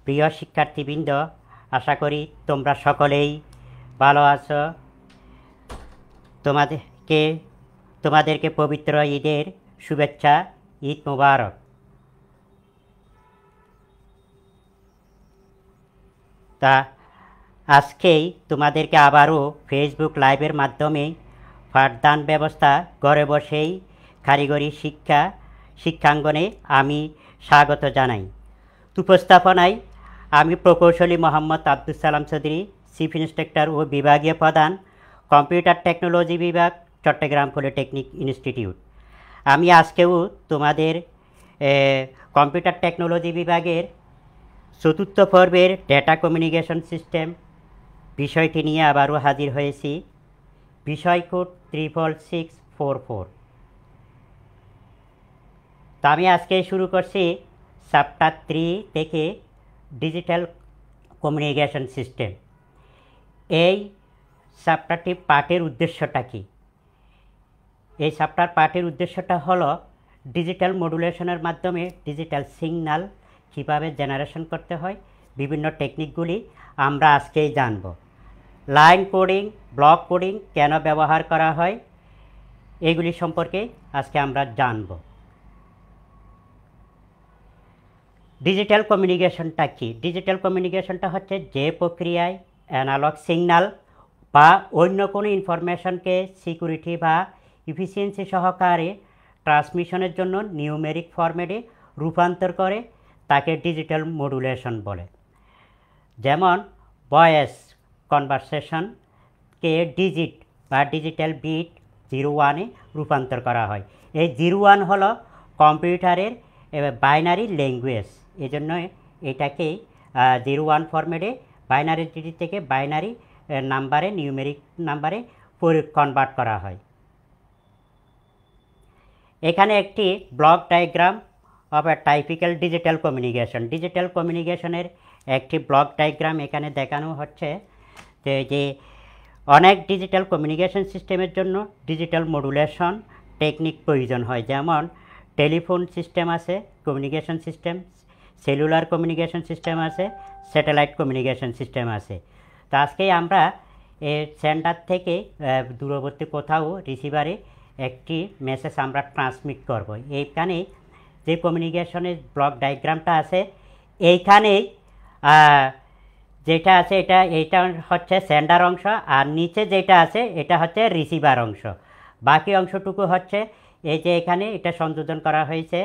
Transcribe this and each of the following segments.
প্রিয় শিক্ষার্থীবৃন্দ, আশা করি তোমরা সকলেই ভালো আছো। তোমাদেরকে পবিত্র ঈদের শুভেচ্ছা। ঈদ মুবারক। তা আজকেই তোমাদেরকে আবারও ফেসবুক লাইভের মাধ্যমে পাঠদান ব্যবস্থা ঘরে বসেই কারিগরি শিক্ষাঙ্গনে আমি স্বাগত জানাই। উপস্থাপনায় আমি প্রকৌশলী মোহাম্মদ আব্দুল সালাম চৌধুরী, চিফ ইন্সপেক্টর ও বিভাগীয় প্রধান, কম্পিউটার টেকনোলজি বিভাগ, চট্টগ্রাম পলিটেকনিক ইনস্টিটিউট। আমি আজকেও তোমাদের কম্পিউটার টেকনোলজি বিভাগের চতুর্থ পর্বের ডেটা কমিউনিকেশন সিস্টেম বিষয়টি নিয়ে আবারও হাজির হয়েছি। বিষয় কোড 66644। তো আমি আজকে শুরু করছি চ্যাপ্টার 3 থেকে ডিজিটাল কমিউনিকেশন সিস্টেম। এই চ্যাপ্টারটি পাঠের উদ্দেশ্যটা কি? এই চ্যাপ্টার পাঠের উদ্দেশ্যটা হলো ডিজিটাল মডুলেশনের মাধ্যমে ডিজিটাল সিগন্যাল কীভাবে জেনারেশন করতে হয়, বিভিন্ন টেকনিকগুলি আমরা আজকেই জানব। লাইন কোডিং, ব্লক কোডিং কেন ব্যবহার করা হয়, এগুলি সম্পর্কে আজকে আমরা জানব। ডিজিটাল কমিউনিকেশনটা কি? ডিজিটাল কমিউনিকেশনটা হচ্ছে যে প্রক্রিয়ায় অ্যানালগ সিগন্যাল বা অন্য কোনো ইনফরমেশনকে সিকিউরিটি বা ইফিসিয়েন্সি সহকারে ট্রান্সমিশনের জন্য নিউমেরিক ফরম্যাটে রূপান্তর করে তাকে ডিজিটাল মডুলেশন বলে। যেমন ভয়েস কনভারসেশনকে ডিজিট বা ডিজিটাল বিট 01-এ রূপান্তর করা হয়। এই 01 হলো কম্পিউটারের বাইনারি ল্যাঙ্গুয়েজ, এই জন্য এটাকে 01 ফরম্যাটে বাইনারি ডিজিট থেকে বাইনারি নাম্বারে, নিউমেরিক নাম্বারে কনভার্ট করা হয়। এখানে একটি block diagram of A typical digital communication. Digital কমিউনিকেশনের একটি ব্লক ডায়াগ্রাম এখানে দেখানো হচ্ছে যে অনেক ডিজিটাল কমিউনিকেশন সিস্টেমের জন্য ডিজিটাল মডুলেশন টেকনিক প্রয়োজন হয়। যেমন টেলিফোন সিস্টেম আছে, communication system, cellular communication system আছে, স্যাটেলাইট কমিউনিকেশন সিস্টেম আছে। তো আজকে আমরা সেন্টার থেকে দূরবর্তী কোথাও রিসিভারে একটি মেসেজ আমরা ট্রান্সমিট করব। এইখানে যে কমিউনিকেশনের ব্লক ডায়াগ্রামটা আছে, এইখানেই যেটা আছে এইটা হচ্ছে সেন্ডার অংশ, আর নিচে যেটা আছে এটা হচ্ছে রিসিভার অংশ। বাকি অংশটুকু হচ্ছে এই যে এখানে এটা সংযোজন করা হয়েছে,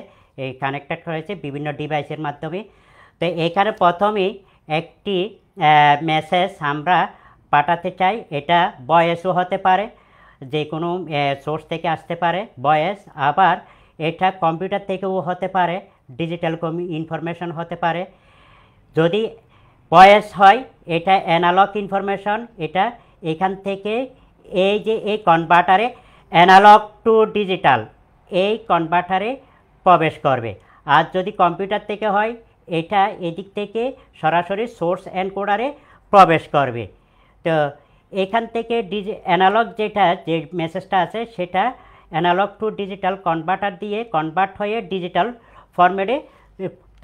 এই কানেক্টেড হয়েছে বিভিন্ন ডিভাইসের মাধ্যমে। তো এখানে প্রথমেই একটি মেসেজ আমরা পাঠাতে চাই, এটা ভয়েসও হতে পারে, যে কোনো সোর্স থেকে আসতে পারে ভয়েস, আবার এটা কম্পিউটার থেকেও হতে পারে, ডিজিটাল ইনফরমেশন হতে পারে। যদি ভয়েস হয় এটা অ্যানালগ ইনফরমেশন, এটা এখান থেকে এই যে এই কনভার্টারে অ্যানালগ টু ডিজিটাল এই কনভার্টারে প্রবেশ করবে। আর যদি কম্পিউটার থেকে হয় এটা এদিক থেকে সরাসরি সোর্স এনকোডারে প্রবেশ করবে। তো এখান থেকে অ্যানালগ যেটা যে মেসেজটা আছে সেটা অ্যানালগ টু ডিজিটাল কনভার্টার দিয়ে কনভার্ট হয়ে ডিজিটাল ফরম্যাটে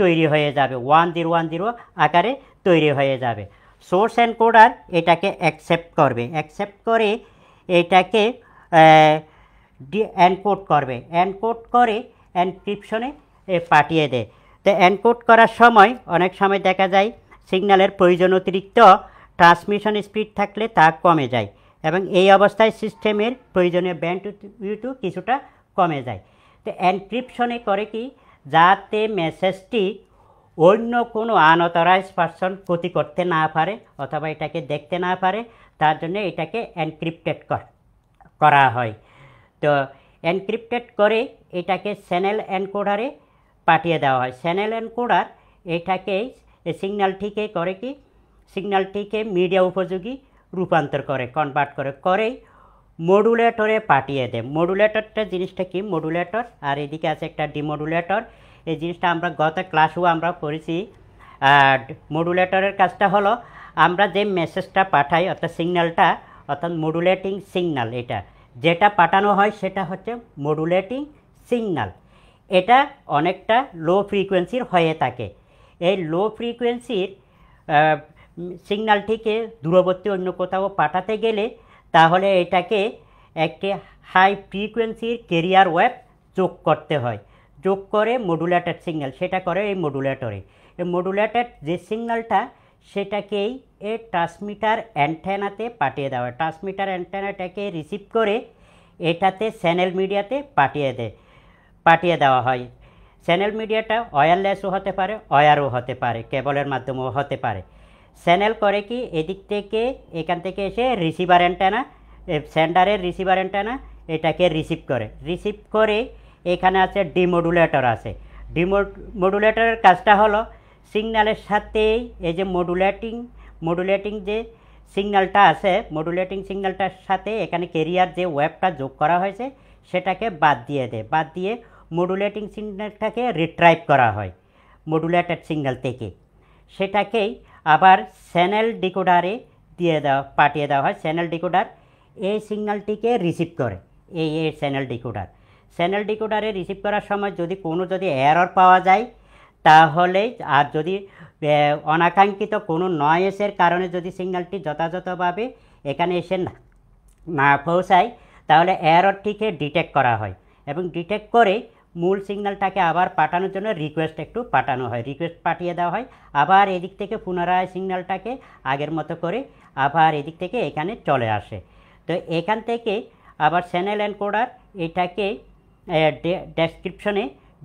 তৈরি হয়ে যাবে, 1010 আকারে তৈরি হয়ে যাবে। সোর্স এনকোডার এটাকে অ্যাকসেপ্ট করবে, অ্যাকসেপ্ট করে এটাকে এনকোড করবে, এনকোড করে এনক্রিপশনে পাঠিয়ে দেয়। তো এনকোড করার সময় অনেক সময় দেখা যায় সিগন্যালের প্রয়োজন অতিরিক্ত ট্রান্সমিশন স্পিড থাকলে তা কমে যায়, এবং এই অবস্থায় সিস্টেমের প্রয়োজনীয় ব্যান্ডউইথও কিছুটা কমে যায়। তো এনক্রিপশনে করে কি, যাতে মেসেজটি অন্য কোনো আনঅথরাইজ পারসন ক্ষতি করতে না পারে অথবা এটাকে দেখতে না পারে, তার জন্য এটাকে এনক্রিপ্টেড করা হয়। তো এনক্রিপ্টেড করে এটাকে চ্যানেল এনকোডারে পাঠিয়ে দেওয়া হয়। চ্যানেল এনকোডার এটাকে সিগন্যালটিকে করে কি, সিগন্যালটিকে মিডিয়া উপযোগী রূপান্তর করে, কনভার্ট করেই মডুলেটরে পাঠিয়ে দেয়। মডুলেটরটা জিনিসটা কি? মডুলেটর আর এদিকে আছে একটা ডিমডুলেটর। এই জিনিসটা আমরা গত ক্লাসেও আমরা পড়েছি। মডুলেটরের কাজটা হলো আমরা যে মেসেজটা পাঠাই অর্থাৎ সিগন্যালটা, অর্থাৎ মডুলেটিং সিগন্যাল, এটা যেটা পাঠানো হয় সেটা হচ্ছে মডুলেটিং সিগন্যাল। এটা অনেকটা লো ফ্রিকোয়েন্সির হয়ে থাকে। এই লো ফ্রিকোয়েন্সির সিগন্যালটিকে দূরবর্তী অন্য কোথাও পাঠাতে গেলে তাহলে এটাকে একটি হাই ফ্রিকোয়েন্সির ক্যারিয়ার ওয়েভ যোগ করতে হয়, যোগ করে মডুলেটেড সিগন্যাল সেটা করে এই মডুলেটরে। এই মডুলেটেড যে সিগন্যালটা সেটাকেই এই ট্রান্সমিটার অ্যান্টেনাতে পাঠিয়ে দেওয়া হয়। ট্রান্সমিটার অ্যান্টেনাটাকে রিসিভ করে এটাতে চ্যানেল মিডিয়াতে পাঠিয়ে দেওয়া হয়। চ্যানেল মিডিয়াটা ওয়্যারলেসও হতে পারে, ওয়্যারও হতে পারে, কেবলের মাধ্যমেও হতে পারে। চ্যানেল করে কি এদিক থেকে এখান থেকে এসে রিসিভার অ্যান্টেনা, সেন্ডারের রিসিভার অ্যান্টেনা এটাকে রিসিভ করে এখানে আছে ডিমডুলেটর আছে। ডিমডুলেটরের কাজটা হলো সিগন্যালের সাথেই এই যে মডুলেটিং যে সিগন্যালটা আছে, মডুলেটিং সিগন্যালটার সাথে এখানে ক্যারিয়ার যে ওয়েভটা যোগ করা হয়েছে সেটাকে বাদ দিয়ে মডুলেটিং সিগন্যালটাকে রিট্রাইভ করা হয় মডুলেটেড সিগন্যাল থেকে। সেটাকেই আবার চ্যানেল ডিকোডারে পাঠিয়ে দেওয়া হয়। চ্যানেল ডিকোডার এই সিগন্যালটিকে রিসিভ করে। এই চ্যানেল ডিকোডারে রিসিভ করার সময় যদি এরর পাওয়া যায় তাহলে, আর যদি অনাকাঙ্ক্ষিত কোনো নয়েসের কারণে যদি সিগন্যালটি যথাযথভাবে এখানে এসে না পৌঁছায় তাহলে এররটিকে ডিটেক্ট করা হয় এবং ডিটেক্ট করে মূল সিগন্যালটাকে আবার পাঠানোর জন্য রিকোয়েস্ট পাঠিয়ে দেওয়া হয়। আবার এদিক থেকে পুনরায় সিগন্যালটাকে আগের মতো করে আবার এদিক থেকে এখানে চলে আসে। তো এখান থেকে আবার চ্যানেল এনকোডার এটাকে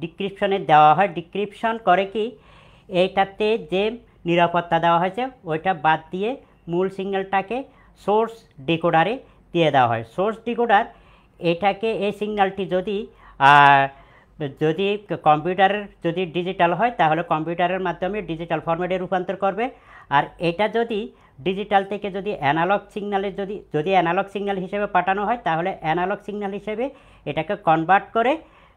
ডিক্রিপশনে দেওয়া হয়। ডিক্রিপশন করে কি এইটাতে যে নিরাপত্তা দেওয়া হয়েছে ওইটা বাদ দিয়ে মূল সিগন্যালটাকে সোর্স ডিকোডারে দিয়ে দেওয়া হয়। সোর্স ডিকোডার এটাকে এই সিগন্যালটি যদি কম্পিউটারের যদি ডিজিটাল হয় তাহলে কম্পিউটারের মাধ্যমে ডিজিটাল ফরম্যাটে রূপান্তর করবে। আর এটা যদি ডিজিটাল থেকে যদি অ্যানালগ সিগন্যাল হিসেবে পাঠানো হয় তাহলে অ্যানালগ সিগন্যাল হিসেবে এটাকে কনভার্ট করে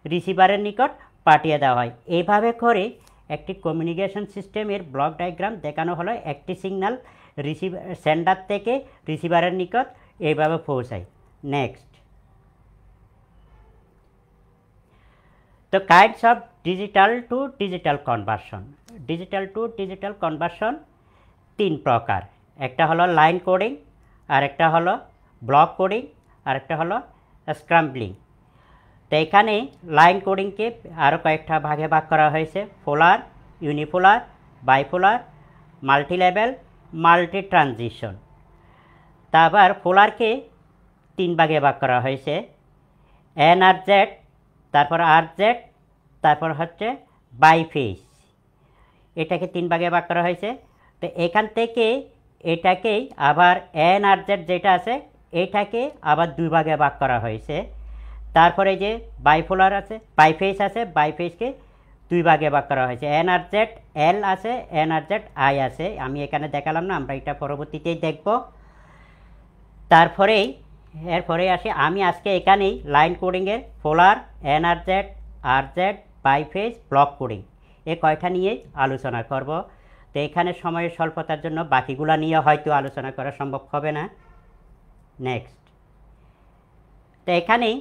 রিসিভারের নিকট পাঠিয়ে দেওয়া হয়। এইভাবে করে একটি কমিউনিকেশন সিস্টেমের ব্লক ডায়াগ্রাম দেখানো হলো। একটি সিগন্যাল সেন্ডার থেকে রিসিভারের নিকট এইভাবে পৌঁছায়। নেক্সট, তো kinds of digital to digital conversion 3 প্রকার। একটা হলো লাইন কোডিং, আর একটা হলো ব্লক কোডিং, আর একটা হলো স্ক্রাম্বলিং। তো এখানে লাইন কোডিংকে আরও কয়েকটা ভাগে ভাগ করা হয়েছে: polar, unipolar, bipolar, multilevel, multi transition. তারপর পোলারকে 3 ভাগে ভাগ করা হয়েছে: এনআরজেড, তারপর আরজেড, তারপর হচ্ছে বাইফেজ। এটাকে 3 ভাগে ভাগ করা হয়েছে। তো এখান থেকে এটাকেই আবার এনআরজেড যেটা আছে এটাকে আবার 2 ভাগে ভাগ করা হয়েছে। তারপরে যে বাইপোলার আছে, বাইফেজ আছে, বাইফেজকে 2 ভাগে ভাগ করা হয়েছে। এনআরজেড এল আছে, এনআরজেড আই আছে। আমি এখানে দেখালাম না, আমরা এটা পরবর্তীতেই দেখব। এরপরে আসি আমি আজকে এখানেই লাইন কোডিংয়ের পোলার, এনআরজেড, আরজেড, বাইফেজ, ব্লক কোডিং এই কয়টা নিয়ে আলোচনা করব। তো এখানে সময়ের স্বল্পতার জন্য বাকিগুলো নিয়ে হয়তো আলোচনা করা সম্ভব হবে না। নেক্সট, তো এখানেই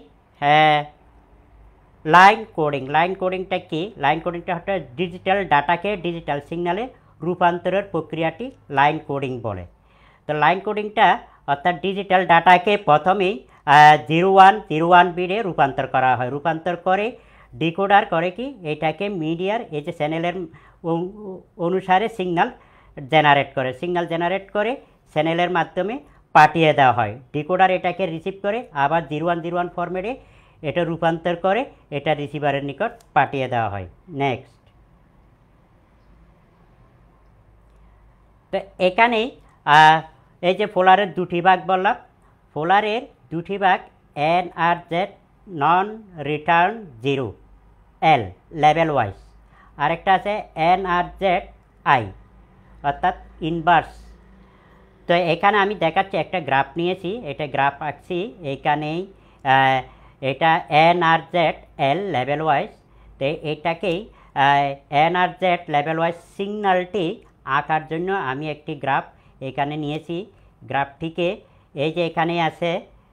লাইন কোডিংটা কি? লাইন কোডিংটা হচ্ছে ডিজিটাল ডাটাকে ডিজিটাল সিগন্যালে রূপান্তরের প্রক্রিয়াটি লাইন কোডিং বলে। তো লাইন কোডিংটা অর্থাৎ ডিজিটাল ডাটাকে প্রথমেই 0101 বিটে রূপান্তর করা হয়। রূপান্তর করে ডিকোডার করে কি এটাকে মিডিয়ার এই যে চ্যানেলের অনুসারে সিগন্যাল জেনারেট করে চ্যানেলের মাধ্যমে পাঠিয়ে দেওয়া হয়। ডিকোডার এটাকে রিসিভ করে আবার 0101 ফরম্যাটে এটা রূপান্তর করে এটা রিসিভারের নিকট পাঠিয়ে দেওয়া হয়। নেক্সট, তো এখানেই এই যে পোলারের 2টি ভাগ বললাম। পোলারের 2টি ভাগ এনআরজেড নন রিটার্ন 0 এল লেভেল ওয়াইজ, আরেকটা আছে এনআরজেড আই অর্থাৎ ইনভার্স। তো এখানে আমি দেখাচ্ছি, একটা গ্রাফ নিয়েছি, এটা গ্রাফ আঁকছি। এইখানেই এটা এনআরজেড এল লেভেল ওয়াইজ। তো এটাকেই এনআরজেড লেভেল ওয়াইজ সিগন্যালটি আঁকার জন্য আমি একটি গ্রাফ এখানে নিয়েছি। গ্রাফটিকে এই যে এখানে আছে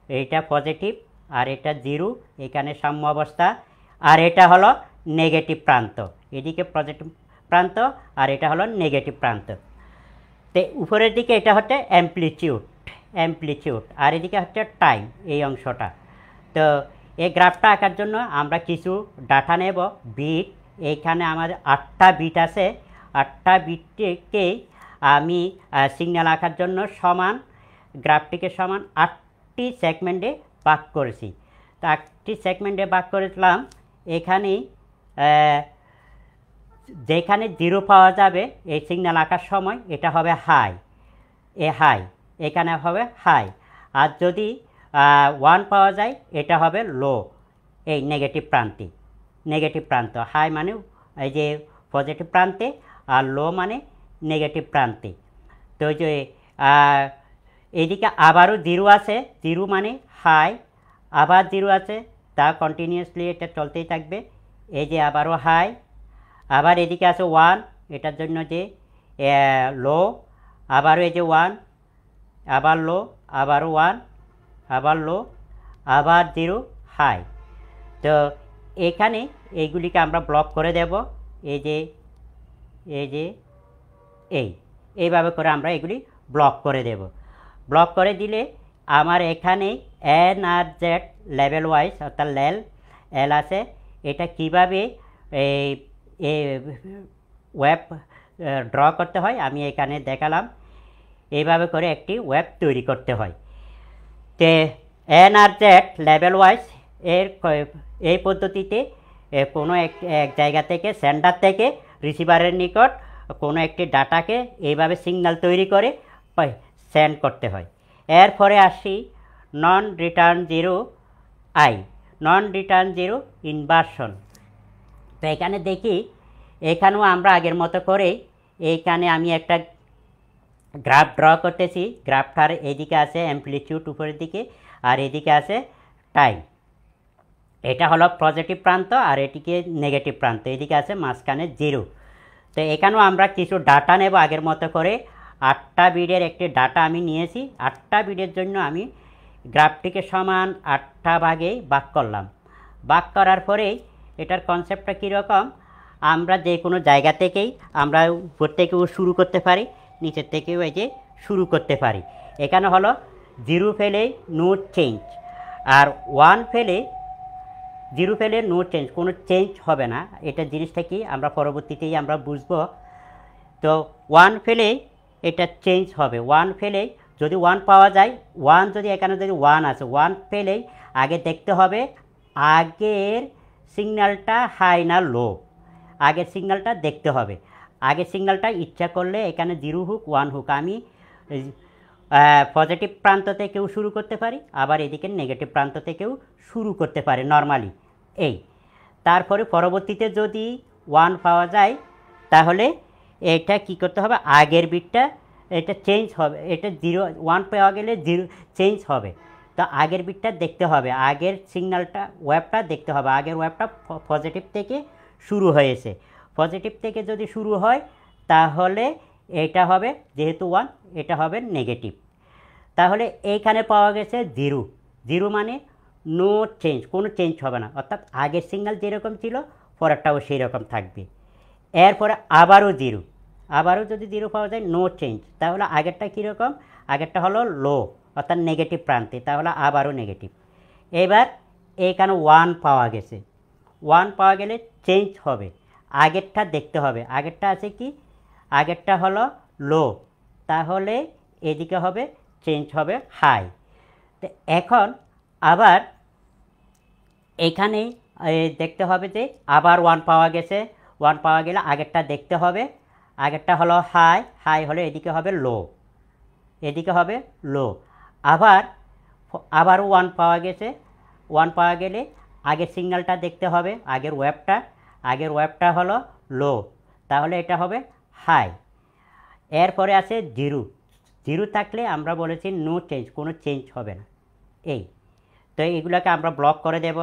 এইটা পজিটিভ আর এটা 0, এখানে সাম্য অবস্থা, আর এটা হলো নেগেটিভ প্রান্ত। এদিকে প্রান্ত আর এটা হলো নেগেটিভ প্রান্ত। তো উপরের দিকে এটা হচ্ছে অ্যাম্প্লিটিউড আর এদিকে হচ্ছে টাইম, এই অংশটা। তো এই গ্রাফটা আঁকার জন্য আমরা কিছু ডাটা নেব, বিট। এইখানে আমাদের 8টা বিট আছে, 8টা বিটকে আমি সিগন্যাল আঁকার জন্য সমান, গ্রাফটিকে সমান 8টি সেগমেন্টে ভাগ করেছি। তো 8টি সেগমেন্টে ভাগ করেছিলাম। এখানে যেখানে 0 পাওয়া যাবে এই সিগন্যাল আঁকার সময় এটা হবে হাই, এখানে হবে হাই। আর যদি 1 পাওয়া যায় এটা হবে লো, এই নেগেটিভ প্রান্ত। হাই মানে এই যে পজিটিভ প্রান্তে, আর লো মানে নেগেটিভ প্রান্তে। তো যে এইদিকে আবারও 0 আছে, 0 মানে হাই, আবার 0 আছে, তা কন্টিনিউয়াসলি এটা চলতেই থাকবে। এই যে আবারও হাই, আবার এদিকে আছে 1, এটার জন্য যে লো, আবারও এই যে 1, আবার লো, আবারও 1, আবার লো, আবার 0, হাই। তো এখানে এইগুলিকে আমরা ব্লক করে দেব, এইভাবে করে আমরা এগুলি ব্লক করে দেব। ব্লক করে দিলে আমার এখানে এন আর জেড লেভেল ওয়াইজ, অর্থাৎ এল আছে। এটা কিভাবে ওয়েব ড্র করতে হয় আমি এখানে দেখালাম। এইভাবে করে একটি ওয়েব তৈরি করতে হয়। তে এন আর জেড লেভেল ওয়াইজ এই পদ্ধতিতে কোনো এক জায়গা থেকে, সেন্ডার থেকে রিসিভারের নিকট কোনো একটি ডাটাকে এইভাবে সিগন্যাল তৈরি করে সেন্ড করতে হয়। এরপরে আসি নন রিটার্ন জিরো ইনভার্সন। তো এখানে দেখি, এখানেও আমরা আগের মতো করে এইখানে আমি একটা গ্রাফ ড্র করতেছি। গ্রাফটার এদিকে আছে অ্যাম্প্লিটিউড উপরের দিকে, আর এদিকে আছে টাইম। এটা হলো পজিটিভ প্রান্ত আর এটিকে নেগেটিভ প্রান্ত, এদিকে আছে মাঝখানে 0। তো এখানেও আমরা কিছু ডাটা নেব আগের মতো করে। 8টা বিটের একটি ডাটা আমি নিয়েছি। 8টা বিটের জন্য আমি গ্রাফটিকে সমান 8টা ভাগে ভাগ করলাম। ভাগ করার পরেই এটার কনসেপ্টটা কীরকম, আমরা যে কোনো জায়গা থেকেই আমরা উপর থেকেও শুরু করতে পারি, নিচের থেকেও এই যে শুরু করতে পারি। এখানে হলো 0 ফেলে নো চেঞ্জ, আর 1 ফেলে 0 ফেলে নো চেঞ্জ, কোনো চেঞ্জ হবে না। এটা জিনিসটা কি আমরা পরবর্তীতেই আমরা বুঝব। তো 1 ফেলে এটা চেঞ্জ হবে। 1 ফেলে যদি 1 পাওয়া যায়, 1 যদি এখানে যদি 1 আছে, 1 ফেলেই আগে দেখতে হবে আগের সিগন্যালটা হাই না লো, আগের সিগন্যালটা দেখতে হবে। আগের সিগন্যালটা ইচ্ছা করলে এখানে 0 হোক 1 হোক, আমি পজিটিভ প্রান্ত থেকেও শুরু করতে পারি, আবার এদিকে নেগেটিভ প্রান্ত থেকেও শুরু করতে পারি নর্মালি। তারপরে পরবর্তীতে যদি 1 পাওয়া যায় তাহলে এটা কি করতে হবে, আগের বিটটা এটা চেঞ্জ হবে। এটা 1 পাওয়া গেলে 0 চেঞ্জ হবে। তো আগের বিটটা দেখতে হবে, আগের সিগন্যালটা ওয়েবটা দেখতে হবে। আগের ওয়েবটা পজিটিভ থেকে শুরু হয়েছে, পজিটিভ থেকে যদি শুরু হয় তাহলে এটা হবে, যেহেতু 1 এটা হবে নেগেটিভ। তাহলে এইখানে পাওয়া গেছে 0 মানে নো চেঞ্জ, কোনো চেঞ্জ হবে না, অর্থাৎ আগের সিগন্যাল যেরকম ছিল পরেরটাও সেই রকম থাকবে। এরপরে আবারও 0, আবারও যদি 0 পাওয়া যায় নো চেঞ্জ, তাহলে আগেরটা কীরকম, আগেরটা হলো লো অর্থাৎ নেগেটিভ প্রান্তে, তাহলে আবারও নেগেটিভ। এবার এইখানে 1 পাওয়া গেছে, 1 পাওয়া গেলে চেঞ্জ হবে, আগেরটা দেখতে হবে। আগেরটা আছে কি, আগেরটা হলো লো, তাহলে এদিকে হবে চেঞ্জ হবে হাই। তো এখন আবার এখানে দেখতে হবে যে আবার 1 পাওয়া গেছে, 1 পাওয়া গেলে আগেরটা দেখতে হবে। আগেরটা হলো হাই, হাই হলে এদিকে হবে লো, এদিকে হবে লো। আবারও 1 পাওয়া গেছে, 1 পাওয়া গেলে আগের সিগন্যালটা দেখতে হবে, আগের ওয়েবটা হলো লো, তাহলে এটা হবে হাই। এরপরে আছে 0 থাকলে আমরা বলেছি নো চেঞ্জ, কোনো চেঞ্জ হবে না। তো এইগুলোকে আমরা ব্লক করে দেব,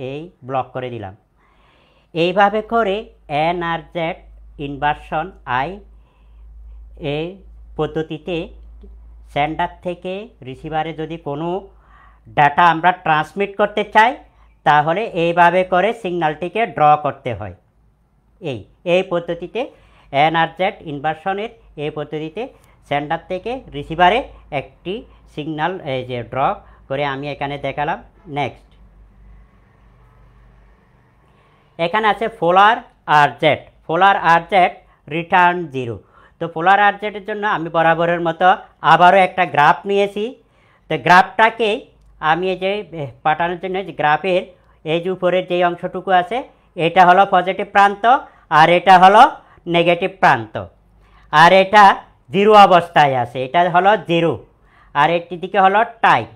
এই ব্লক করে দিলাম। এইভাবে করে এন আর জেড ইনভার্সন এই পদ্ধতিতে সেন্ডার থেকে রিসিভারে যদি কোনো ডাটা আমরা ট্রান্সমিট করতে চাই তাহলে এইভাবে করে সিগন্যালটিকে ড্র করতে হয়। এই পদ্ধতিতে এনআরজেড ইনভার্সনের এই পদ্ধতিতে সেন্ডার থেকে রিসিভারে একটি সিগন্যাল এই যে ড্র করে আমি এখানে দেখালাম। নেক্সট এখানে আছে পোলার আরজেড। পোলার আরজেড রিটার্ন 0। তো পোলার আরজেডের জন্য আমি বরাবরের মতো আবারও একটা গ্রাফ নিয়েছি। তো গ্রাফটাকে আমি এই যে পাঠানোর জন্য যে গ্রাফের এই যে উপরের যে অংশটুকু আছে এটা হলো পজিটিভ প্রান্ত আর এটা হলো নেগেটিভ প্রান্ত, আর এটা 0 অবস্থায় আছে, এটা হলো 0 আর এটি দিকে হলো টাইম।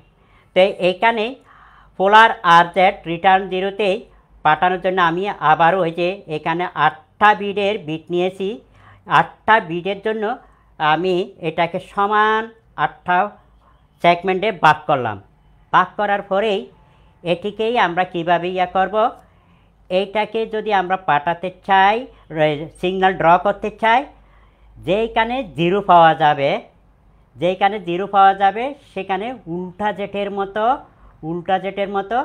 তো এইখানে পোলার আরজেড রিটার্ন 0তেই পাঠানোর জন্য আমি আবারও ওই যে এখানে 8টা বিটের বিট নিয়েছি। 8টা বিটের জন্য আমি এটাকে সমান 8টা সেগমেন্টে ভাগ করলাম। ভাগ করার পরেই এটিকেই আমরা কীভাবে করব, এইটাকে যদি আমরা পাঠাতে চাই, সিগন্যাল ড্র করতে চাই, যেইখানে 0 পাওয়া যাবে, যেইখানে 0 পাওয়া যাবে সেখানে উল্টা জেটের মতো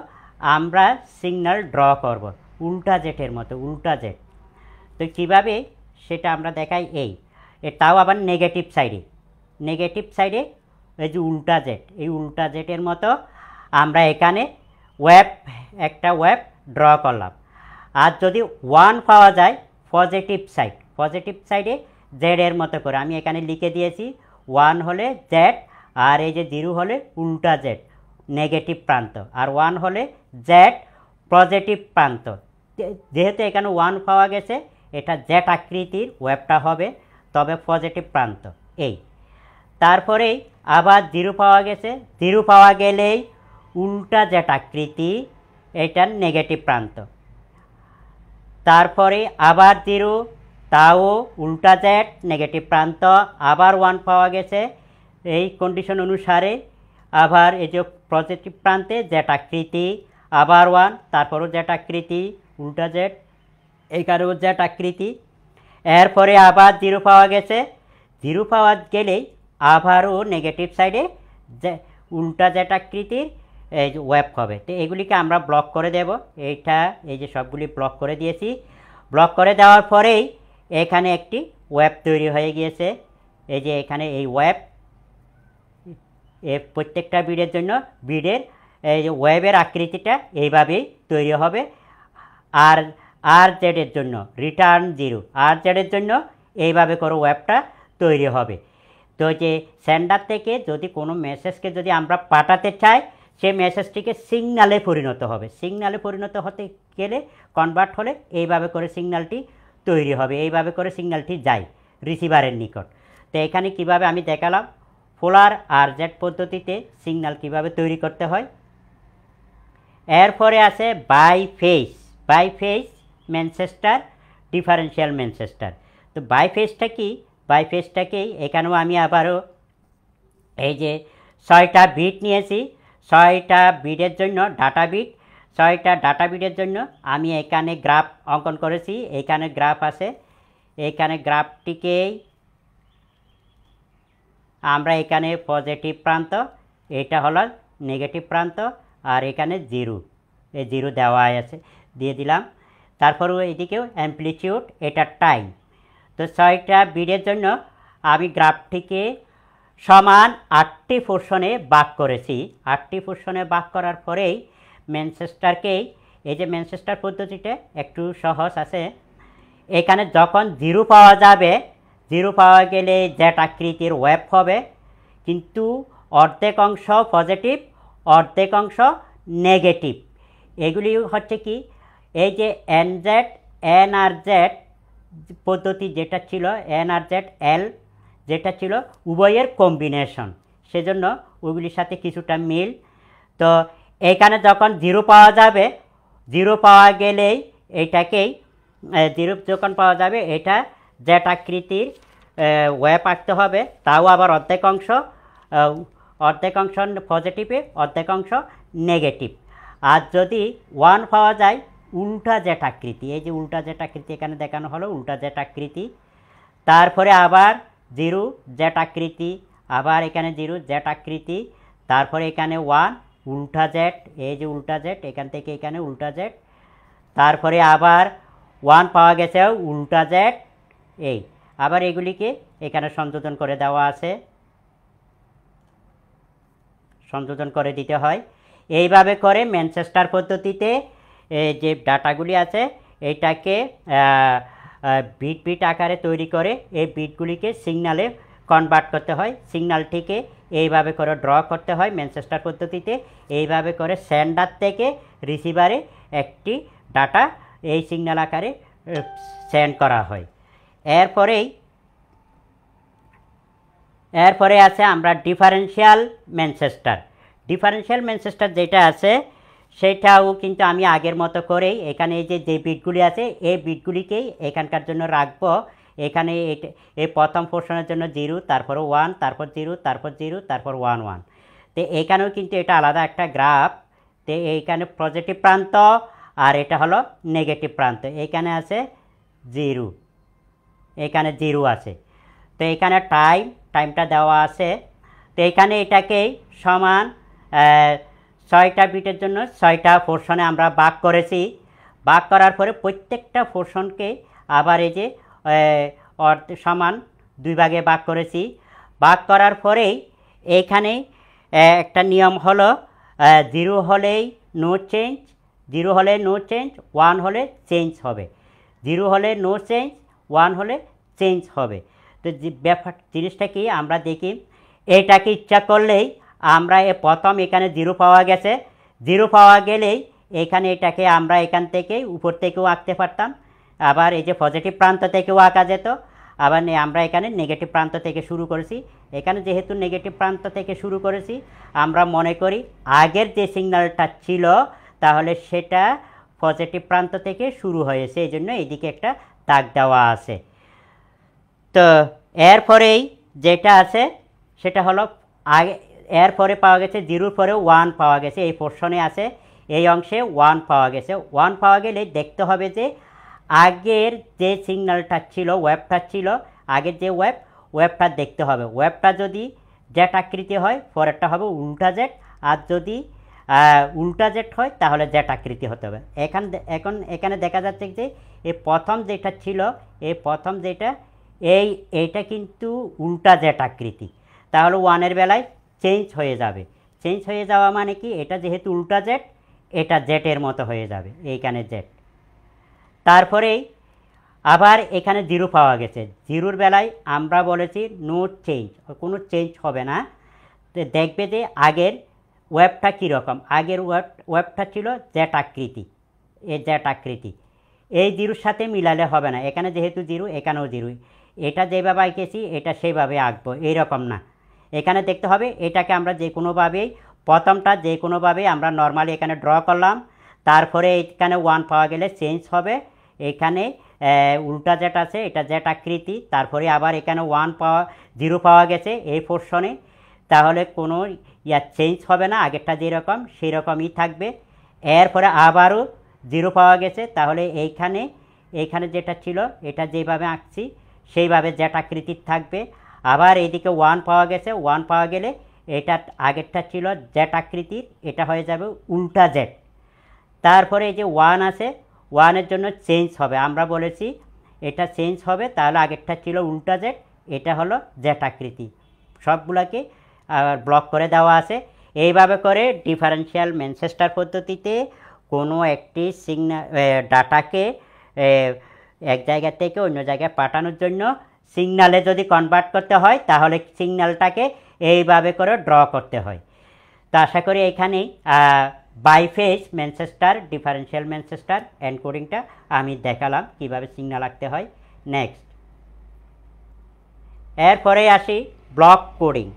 আমরা সিগন্যাল ড্র করব, উল্টা জেটের মতো, উল্টা জেট। তো কীভাবে সেটা আমরা দেখাই তাও আবার নেগেটিভ সাইডে এই যে উল্টা জেট, এই উল্টা জেটের মতো আমরা এখানে একটা ওয়েব ড্র করলাম। আর যদি 1 পাওয়া যায় পজিটিভ সাইডে জেডের মতো করে আমি এখানে লিখে দিয়েছি। 1 হলে জেড আর এই যে 0 হলে উল্টা জেড নেগেটিভ প্রান্ত, আর 1 হলে জেড পজিটিভ প্রান্ত। যেহেতু এখানে 1 পাওয়া গেছে এটা জেড আকৃতির ওয়েবটা হবে, তবে পজিটিভ প্রান্ত। তারপরেই আবার 0 পাওয়া গেছে, 0 পাওয়া গেলেই উল্টা জেড আকৃতি, এটার নেগেটিভ প্রান্ত। তারপরে আবার 0, তাও উল্টা জেড নেগেটিভ প্রান্ত। আবার 1 পাওয়া গেছে, এই কন্ডিশন অনুসারে আবার এই যে পজিটিভ প্রান্তে জেড আকৃতি, আবার 1, তারপরও জেড আকৃতি, উল্টা জেড, এইখানেও জেড আকৃতি। এরপরে আবার 0 পাওয়া গেছে, 0 পাওয়া গেলেই আবারও নেগেটিভ সাইডে উল্টা জেড আকৃতির এই যে ওয়েব হবে। তো এগুলিকে আমরা ব্লক করে দেব। এই যে সবগুলি ব্লক করে দিয়েছি। ব্লক করে দেওয়ার পরেই এখানে একটি ওয়েব তৈরি হয়ে গিয়েছে। এই যে এখানে এই ওয়েব, প্রত্যেকটা বিডের জন্য এই যে ওয়েবের আকৃতিটা এইভাবেই তৈরি হবে। আর জেডের জন্য রিটার্ন 0, আর জেডের জন্য এইভাবে করে ওয়েবটা তৈরি হবে। তো যে সেন্ডার থেকে যদি কোনো মেসেজকে যদি আমরা পাঠাতে চাই, সেই মেসেজটিকে সিগন্যালে পরিণত হবে। সিগন্যালে পরিণত হতে গেলে কনভার্ট হলে এইভাবে করে সিগন্যালটি তৈরি হবে, এইভাবে করে সিগন্যালটি যায় রিসিভারের নিকট। তো এখানে কিভাবে আমি দেখালাম পোলার আরজেড পদ্ধতিতে সিগন্যাল কিভাবে তৈরি করতে হয়। এরপরে আছে বাইফেজ ম্যানচেস্টার, ডিফারেন্সিয়াল ম্যানচেস্টার। তো বাইফেজটাকেই এখানেও আমি আবারও এই যে 6টা বিট নিয়েছি। 6টা বিটের জন্য ডাটা বিট, 6টা ডাটা বিটের জন্য আমি এখানে গ্রাফ অঙ্কন করেছি। এখানে গ্রাফ আছে, এখানে গ্রাফটিকেই আমরা এখানে পজিটিভ প্রান্ত, এটা হলো নেগেটিভ প্রান্ত, আর এখানে 0, এই 0 দেওয়া আছে, দিয়ে দিলাম। তারপরেও এদিকেও অ্যাম্প্লিটিউড, এটা টাইম। তো 6টা বিটের জন্য আমি গ্রাফটিকে সমান 8টি পোর্শনে ভাগ করেছি। 8টি পোর্শনে ভাগ করার পরেই ম্যানচেস্টারকেই, এই যে ম্যানচেস্টার পদ্ধতিতে একটু সহজ আছে। এখানে যখন 0 পাওয়া যাবে, 0 পাওয়া গেলে জেড আকৃতির ওয়েব হবে, কিন্তু অর্ধেক অংশ পজিটিভ, অর্ধেক অংশ নেগেটিভ। এগুলি হচ্ছে কি, এই যে এনআরজেড পদ্ধতি যেটা ছিল, এনআরজেড এল যেটা ছিল, উভয়ের কম্বিনেশন, সেজন্য ওইগুলির সাথে কিছুটা মিল। তো এখানে যখন 0 পাওয়া যাবে, 0 পাওয়া গেলেই এইটাকেই 0 যখন পাওয়া যাবে এটা জেড আকৃতির ওয়েব আঁকতে হবে, তাও আবার অর্ধেক অংশ পজিটিভে, অর্ধেক অংশ নেগেটিভ। আর যদি 1 পাওয়া যায় উল্টা জেড আকৃতি, এই যে উল্টা জেড আকৃতি এখানে দেখানো হলো, উল্টা জেড আকৃতি। তারপরে আবার 0 জেড আকৃতি, আবার এখানে 0 জেড আকৃতি, তারপরে এখানে 1, উল্টা জেড, এই যে উল্টা জেড, এখান থেকে এখানে উল্টা জেড, তারপরে আবার 1 পাওয়া গেছে উল্টা জেড, এই আবার এগুলিকে এখানে সংযোজন করে দেওয়া আছে, সংযোজন করে দিতে হয়। এইভাবে করে ম্যানচেস্টার পদ্ধতিতে যে ডাটাগুলি আছে এটাকে বিট বিট আকারে তৈরি করে এই বিটগুলিকে সিগনালে কনভার্ট করতে হয়। সিগন্যালটিকে এইভাবে করে ড্র করতে হয় ম্যানচেস্টার পদ্ধতিতে। এইভাবে করে সেন্ডার থেকে রিসিভারে একটি ডাটা এই সিগন্যাল আকারে সেন্ড করা হয়। এরপরে আছে আমরা ডিফারেনশিয়াল ম্যানচেস্টার। ডিফারেনশিয়াল ম্যানচেস্টার যেটা আছে সেটাও কিন্তু আমি আগের মতো করেই এখানে এই যে বিটগুলি আছে এই বিটগুলিকেই এখানকার জন্য রাখবো। এখানে এই প্রথম পোর্শনের জন্য 0, তারপর 1, তারপর 0, তারপর 0, তারপর 1 1। তো এখানেও কিন্তু এটা আলাদা একটা গ্রাফ। তো এইখানে পজিটিভ প্রান্ত আর এটা হলো নেগেটিভ প্রান্ত। এখানে আছে 0, এখানে 0 আছে। তো এখানে টাইমটা দেওয়া আছে। তো এখানে এটাকেই সমান 6টা বিটের জন্য 6টা পোর্শনে আমরা ভাগ করেছি। ভাগ করার পরে প্রত্যেকটা পোর্শনকে আবার এই যে সমান 2 ভাগে ভাগ করেছি। ভাগ করার পরেই এইখানে একটা নিয়ম হলো 0 হলেই নো চেঞ্জ, 0 হলে নো চেঞ্জ, 1 হলে চেঞ্জ হবে, 0 হলে নো চেঞ্জ, 1 হলে চেঞ্জ হবে। তো ব্যাপার জিনিসটা কি আমরা দেখি, এটাকে ইচ্ছা করলেই আমরা প্রথম এখানে 0 পাওয়া গেছে, 0 পাওয়া গেলেই এখানে এটাকে আমরা এখান থেকে উপর থেকেও আঁকতে পারতাম, আবার এই যে পজিটিভ প্রান্ত থেকেও আঁকা যেত, আবার আমরা এখানে নেগেটিভ প্রান্ত থেকে শুরু করেছি। এখানে যেহেতু নেগেটিভ প্রান্ত থেকে শুরু করেছি আমরা মনে করি আগের যে সিগন্যালটা ছিল তাহলে সেটা পজিটিভ প্রান্ত থেকে শুরু হয়েছে, এই জন্য এইদিকে একটা দাগ দেওয়া আছে। তো এরপরেই যেটা আছে সেটা হলো এরপরে পাওয়া গেছে 0-র পরে 1 পাওয়া গেছে, এই পোর্শনে আছে এই অংশে 1 পাওয়া গেছে। 1 পাওয়া গেলে দেখতে হবে যে আগের যে সিগন্যালটা ছিল, ওয়েভটা ছিল, আগের যে ওয়েভটা দেখতে হবে। ওয়েভটা যদি জেট আকৃতি হয় পরেরটা হবে উল্টা জেট, আর যদি উল্টা জেট হয় তাহলে জেট আকৃতি হতে হবে। এখন এখানে দেখা যাচ্ছে যে এই প্রথম যেটা ছিল, এই প্রথম যেটা এইটা কিন্তু উল্টা জেট আকৃতি, তাহলে 1-এর বেলায় চেঞ্জ হয়ে যাবে। চেঞ্জ হয়ে যাওয়া মানে কি, এটা যেহেতু উল্টা জেট এটা জেটের মতো হয়ে যাবে, এইখানে জেট। তারপরেই আবার এখানে 0 পাওয়া গেছে, 0-র বেলায় আমরা বলেছি নো চেঞ্জ, কোনো চেঞ্জ হবে না। তো দেখবে যে আগের ওয়েভটা কীরকম, আগের ওয়েভটা ছিল জেট আকৃতি, এই জেট আকৃতি, এই 0-র সাথে মিলালে হবে না। এখানে যেহেতু 0 এখানেও 0, এটা যেভাবে আঁকেছি এটা সেইভাবে আঁকবো, এইরকম না। এখানে দেখতে হবে এটাকে আমরা যে কোনোভাবেই প্রথমটা যে কোনোভাবেই আমরা নর্মালি এখানে ড্র করলাম, তারপরে এখানে 1 পাওয়া গেলে চেঞ্জ হবে। এখানে উল্টা জেট আছে, এটা জেট আকৃতি, তারপরে আবার এখানে 0 পাওয়া গেছে এই পোর্শনে, তাহলে কোনো চেঞ্জ হবে না, আগেরটা যেরকম সেই রকমই থাকবে। এরপরে আবারও 0 পাওয়া গেছে, তাহলে এইখানে যেটা ছিল এটা যেভাবে আঁকছি সেইভাবে জেট আকৃতির থাকবে। আবার এইদিকে 1 পাওয়া গেছে, 1 পাওয়া গেলে এটা আগেরটা ছিল জেট আকৃতির, এটা হয়ে যাবে উল্টা জেট। তারপরে এই যে 1 আছে, 1-এর জন্য চেঞ্জ হবে, আমরা বলেছি এটা চেঞ্জ হবে, তাহলে আগেরটা ছিল উল্টা জেট, এটা হলো জেট আকৃতি। সবগুলোকে ব্লক করে দেওয়া আছে। এইভাবে করে ডিফারেনশিয়াল ম্যানচেস্টার পদ্ধতিতে কোনো একটি ডাটাকে এক জায়গা থেকে অন্য জায়গায় পাঠানোর জন্য সিগন্যালে যদি কনভার্ট করতে হয় তাহলে সিগন্যালটাকে এইভাবে করে ড্র করতে হয়। তো আশা করি এখানেই বাইফেজ ম্যানচেস্টার ডিফারেনশিয়াল ম্যানচেস্টার এনকোডিংটা আমি দেখালাম কীভাবে সিগন্যাল আঁকতে হয়। নেক্সট, এরপরে আসি ব্লক কোডিং।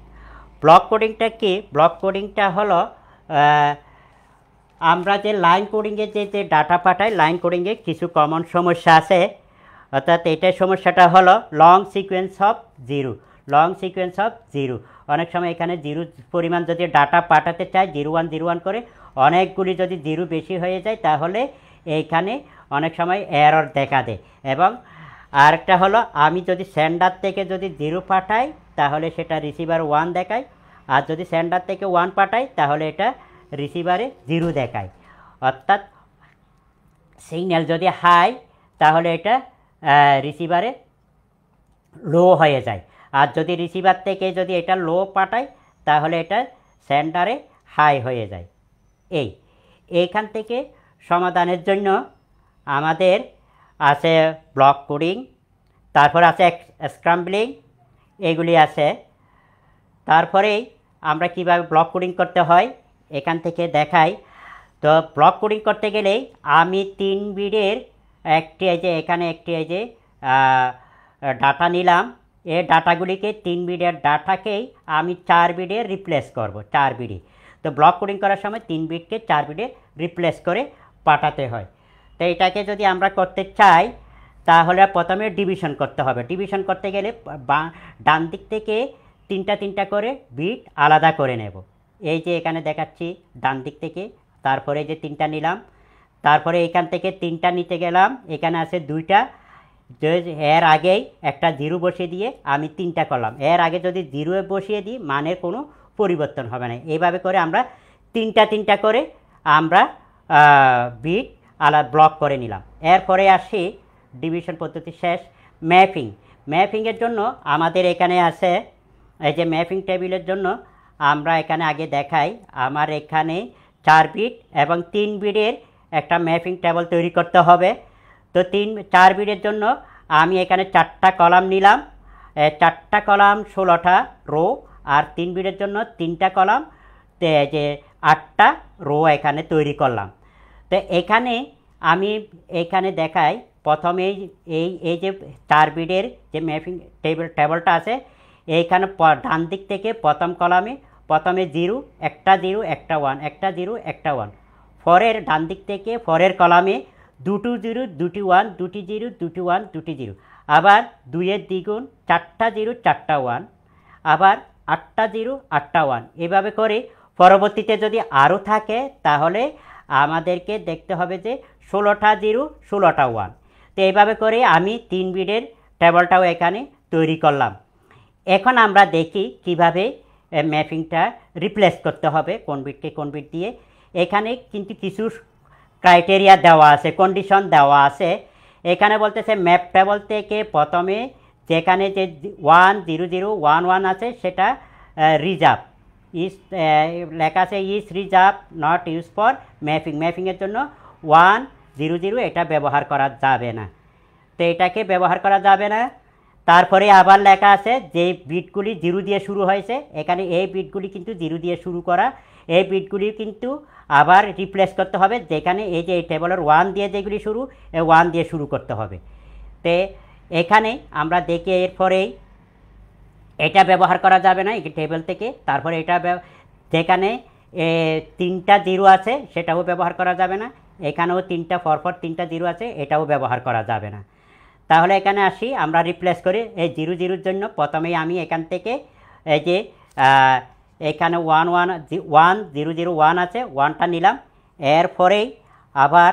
ব্লক কোডিংটা কি? ব্লক কোডিংটা হলো আমরা যে লাইন কোডিংয়ে যে ডাটা পাঠাই, লাইন কোডিংয়ে কিছু কমন সমস্যা আছে। অর্থাৎ এটার সমস্যাটা হলো long sequence of 0, long sequence of 0। অনেক সময় এখানে 0 পরিমাণ যদি ডাটা পাঠাতে চায় 01 01 করে, অনেকগুলি যদি 0 বেশি হয়ে যায় তাহলে এইখানে অনেক সময় এরর দেখা দেয়। এবং আরেকটা হলো আমি যদি সেন্ডার থেকে যদি 0 পাঠাই তাহলে সেটা রিসিভার 1 দেখায়, আর যদি সেন্ডার থেকে 1 পাঠাই তাহলে এটা রিসিভারে 0 দেখায়, অর্থাৎ সিগন্যাল যদি হাই তাহলে এটা রিসিভারে লো হয়ে যায়, আর যদি রিসিভার থেকে যদি এটা লো পাঠায় তাহলে এটা সেন্টারে হাই হয়ে যায়। এইখান থেকে সমাধানের জন্য আমাদের আছে ব্লক কোডিং, তারপর আছে স্ক্রাম্বলিং, এগুলি আছে। তারপরেই আমরা কিভাবে ব্লক কোডিং করতে হয় এখান থেকে দেখাই। তো ব্লক কোডিং করতে গেলে আমি 3 বিটের একটি এখানে একটি ডাটা নিলাম, এই ডাটাগুলিকে 3 বিটের ডাটাকেই আমি 4 বিটে রিপ্লেস করব, 4 বিটে। তো ব্লক কোডিং করার সময় 3 বিটকে 4 বিটে রিপ্লেস করে পাঠাতে হয়। তো এটাকে যদি আমরা করতে চাই তাহলে প্রথমে ডিভিশন করতে হবে। ডিভিশন করতে গেলে ডান দিক থেকে 3টা করে বিট আলাদা করে নেব। এই যে এখানে দেখাচ্ছি ডান দিক থেকে, তারপরে যে 3টা নিলাম, তারপরে এখান থেকে 3টা নিতে গেলাম, এখানে আছে 2টা, এর আগেই একটা 0 বসিয়ে দিয়ে আমি 3টা করলাম। এর আগে যদি 0 বসিয়ে দিই মানের কোনো পরিবর্তন হবে না। এইভাবে করে আমরা 3টা করে আমরা বিট আলাদা ব্লক করে নিলাম। এরপরে আসি ডিভিশন পদ্ধতি শেষ, ম্যাপিং। ম্যাপিংয়ের জন্য আমাদের এখানে আছে এই যে ম্যাপিং টেবিলের জন্য আমরা এখানে আগে দেখাই, আমার এখানে 4 বিট এবং 3 বিটের একটা ম্যাপিং টেবিল তৈরি করতে হবে। তো 4 বিটের জন্য আমি এখানে 4টা কলাম নিলাম, 4টা কলাম 16টা রো, আর 3 বিটের জন্য 3টা কলাম, যে 8টা রো এখানে তৈরি করলাম। তো এখানে আমি এখানে দেখাই প্রথমে এই যে 4 বিটের যে ম্যাপিং টেবিলটা আছে, এইখানে ডান দিক থেকে প্রথম কলামে প্রথমে 0, একটা 0, একটা 1, একটা 0, একটা 1। ফরের ডান দিক থেকে ফরের কলামে 2টি 0, 2টি 1, 2টি 0, 2টি 1, 2টি 0, আবার 2-এর দ্বিগুণ 4টা 0, 4টা 1, আবার 8টা 0, 8টা 1। এভাবে করে পরবর্তীতে যদি আরও থাকে তাহলে আমাদেরকে দেখতে হবে যে 16টা 0, 16টা 1। তো এইভাবে করে আমি 3 বিটের টেবিলটাও এখানে তৈরি করলাম। এখন আমরা দেখি কিভাবে ম্যাপিংটা রিপ্লেস করতে হবে কোন বিটকে কোন বিট দিয়ে। এখানে কিন্তু কিছু ক্রাইটেরিয়া দেওয়া আছে, কন্ডিশন দেওয়া আছে। এখানে বলতেছে ম্যাপ টেবিল থেকে প্রথমে যেখানে যে 1 0 0 1 1 আছে সেটা রিজার্ভ, লেখা আছে is reserve not use for mapping. ম্যাপিংয়ের জন্য 1 0 0 এটা ব্যবহার করা যাবে না, তো এটাকে ব্যবহার করা যাবে না। তারপরে আবার লেখা আছে যে বিটগুলি 0 দিয়ে শুরু হয়েছে, এখানে এই বিটগুলি কিন্তু 0 দিয়ে শুরু করা, এই বিটগুলি কিন্তু আবার রিপ্লেস করতে হবে, যেখানে এই যে এই টেবিলের 1 দিয়ে যেগুলি শুরু, এই 1 দিয়ে শুরু করতে হবে। তো এখানে আমরা দেখি এরপরেই এটা ব্যবহার করা যাবে না এই টেবিল থেকে। তারপরে এটা যেখানে 3টা 0 আছে সেটাও ব্যবহার করা যাবে না, এখানেও 3টা পরপর 3টা 0 আছে, এটাও ব্যবহার করা যাবে না। তাহলে এখানে আসি আমরা রিপ্লেস করি। এই 0 0-র জন্য প্রথমেই আমি এখান থেকে এই যে এখানে 1 1 1 0 0 1 আছে, 1টা নিলাম। এরপরেই আবার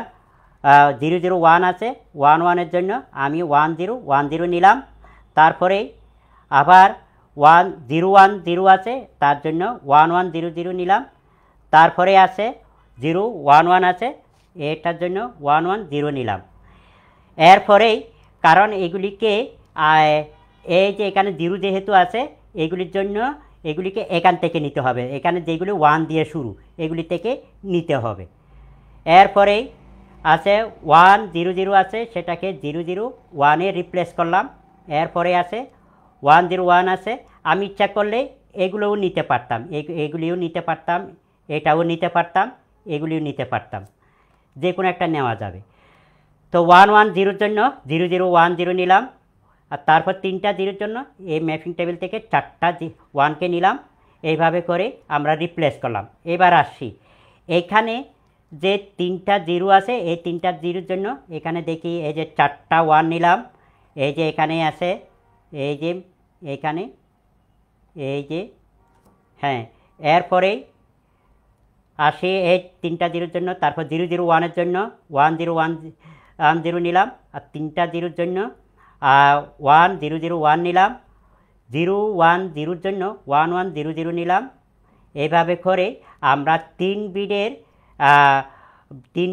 0 0 1 আছে, 1 1-এর জন্য আমি 1 0 1 0 নিলাম। তারপরে আবার 1 0 1 0 আছে, তার জন্য 1 1 0 0 নিলাম। তারপরে আছে 0 1 1 আছে, এটার জন্য 1 1 0 নিলাম। এরপরেই কারণ এগুলিকে এই যে এখানে 0 যেহেতু আছে এগুলির জন্য এগুলিকে এখান থেকে নিতে হবে, এখানে যেগুলি 1 দিয়ে শুরু এগুলি থেকে নিতে হবে। এরপরেই আছে 1 0 0 আছে, সেটাকে 0 0 1-এ রিপ্লেস করলাম। এরপরে আছে 1 0 1 আছে, আমি ইচ্ছা করলে এগুলোও নিতে পারতাম, এগুলিও নিতে পারতাম, এটাও নিতে পারতাম, এগুলিও নিতে পারতাম, যে কোনো একটা নেওয়া যাবে। তো 1 1 0-র জন্য 0 0 1 0 নিলাম, আর তারপর 3টা 0-র জন্য এই ম্যাপিং টেবিল থেকে 4টা 1কে নিলাম। এইভাবে করে আমরা রিপ্লেস করলাম। এবার আসছি এখানে যে 3টা 0 আছে, এই 3টা 0-র জন্য এখানে দেখি এই যে 4টা 1 নিলাম, এই যে এখানে আছে, এই যে এখানে এই যে, হ্যাঁ। এরপরেই আসি এই 3টা 0-র জন্য, তারপর 0 0 1-এর জন্য 1 0 1 0 নিলাম, আর 3টা 0-র জন্য 1 0 0 1 নিলাম। 0 1 0-র জন্য 1 1 0 0 নিলাম। এইভাবে করে আমরা 3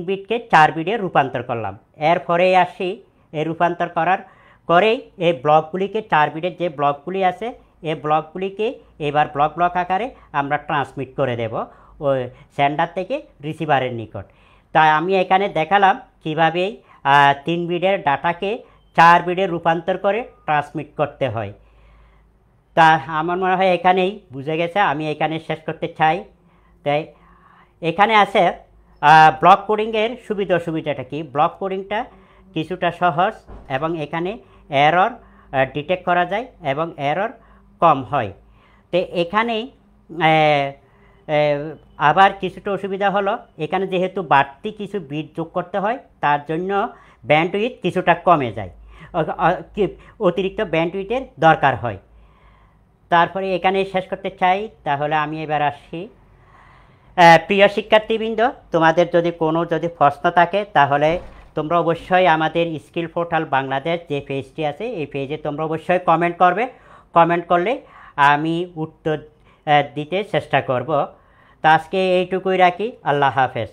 বিটকে 4 বিটে রূপান্তর করলাম। এরপরে আসি এই রূপান্তর করার করেই এই ব্লকগুলিকে 4 বিটের যে ব্লকগুলি আছে এই ব্লকগুলিকে এবার ব্লক আকারে আমরা ট্রান্সমিট করে দেব ওই সেন্ডার থেকে রিসিভারের নিকট। তাই আমি এখানে দেখালাম কীভাবে 3 বিটের ডাটাকে 4 বিটে রূপান্তর করে ট্রান্সমিট করতে হয়। তা আমার মনে হয় এখানেই বুঝে গেছে, আমি এখানে শেষ করতে চাই। তাই এখানে আছে ব্লক কোডিংয়ের সুবিধা অসুবিধাটা কি। ব্লক কোডিংটা কিছুটা সহজ এবং এখানে এরর ডিটেক্ট করা যায় এবং এরর কম হয়। তো এখানেই আবার কিছুটা অসুবিধা হলো, এখানে যেহেতু বাড়তি কিছু বিট যোগ করতে হয় তার জন্য ব্যান্ডউইথ কিছুটা কমে যায়, অতিরিক্ত ব্যান্ডউইথের দরকার হয়। তারপরে এখানে শেষ করতে চাই। তাহলে আমি এবার আসি, প্রিয় শিক্ষার্থীবৃন্দ, তোমাদের যদি কোনো প্রশ্ন থাকে তাহলে তোমরা অবশ্যই আমাদের স্কিল পোর্টাল বাংলাদেশ যে পেজটি আছে এই পেজে তোমরা অবশ্যই কমেন্ট করবে। কমেন্ট করলে আমি উত্তর দিতে চেষ্টা করব। তো আজকে এইটুকুই রাখি। আল্লাহ হাফেজ।